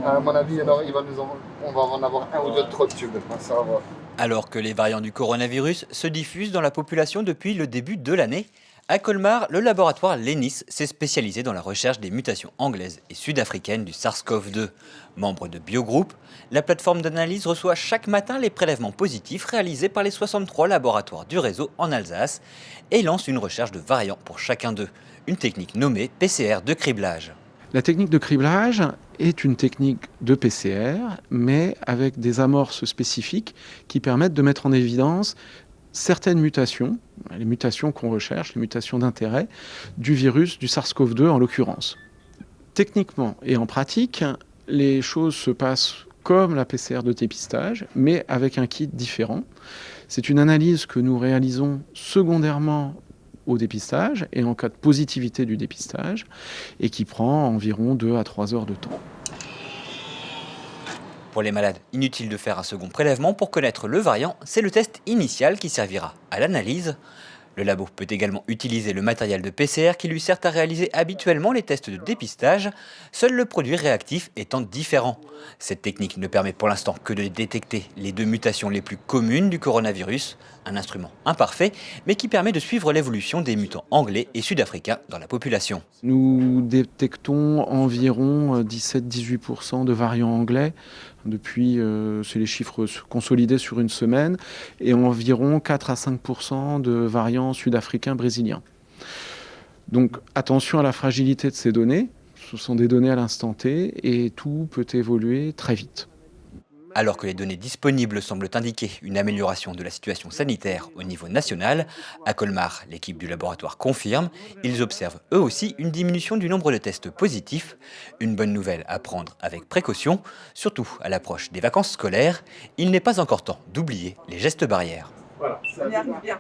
À mon avis, on va en avoir un ou deux de trop dessus, maintenant, ça va. Alors que les variants du coronavirus se diffusent dans la population depuis le début de l'année, à Colmar, le laboratoire Lénis s'est spécialisé dans la recherche des mutations anglaises et sud-africaines du SARS-CoV-2. Membre de Biogroup, la plateforme d'analyse reçoit chaque matin les prélèvements positifs réalisés par les 63 laboratoires du réseau en Alsace et lance une recherche de variants pour chacun d'eux, une technique nommée PCR de criblage. La technique de criblage est une technique de PCR, mais avec des amorces spécifiques qui permettent de mettre en évidence certaines mutations, les mutations qu'on recherche, les mutations d'intérêt, du virus, du SARS-CoV-2 en l'occurrence. Techniquement et en pratique, les choses se passent comme la PCR de dépistage, mais avec un kit différent. C'est une analyse que nous réalisons secondairement au dépistage et en cas de positivité du dépistage et qui prend environ 2 à 3 heures de temps. Pour les malades, inutile de faire un second prélèvement pour connaître le variant, c'est le test initial qui servira à l'analyse. Le labo peut également utiliser le matériel de PCR qui lui sert à réaliser habituellement les tests de dépistage, seul le produit réactif étant différent. Cette technique ne permet pour l'instant que de détecter les deux mutations les plus communes du coronavirus, un instrument imparfait, mais qui permet de suivre l'évolution des mutants anglais et sud-africains dans la population. Nous détectons environ 17-18% de variants anglais depuis, c'est les chiffres consolidés sur une semaine, et environ 4 à 5% de variants sud-africains brésiliens. Donc attention à la fragilité de ces données, ce sont des données à l'instant T et tout peut évoluer très vite. Alors que les données disponibles semblent indiquer une amélioration de la situation sanitaire au niveau national, à Colmar, l'équipe du laboratoire confirme, ils observent eux aussi une diminution du nombre de tests positifs, une bonne nouvelle à prendre avec précaution, surtout à l'approche des vacances scolaires, il n'est pas encore temps d'oublier les gestes barrières. Voilà, on y arrive bien.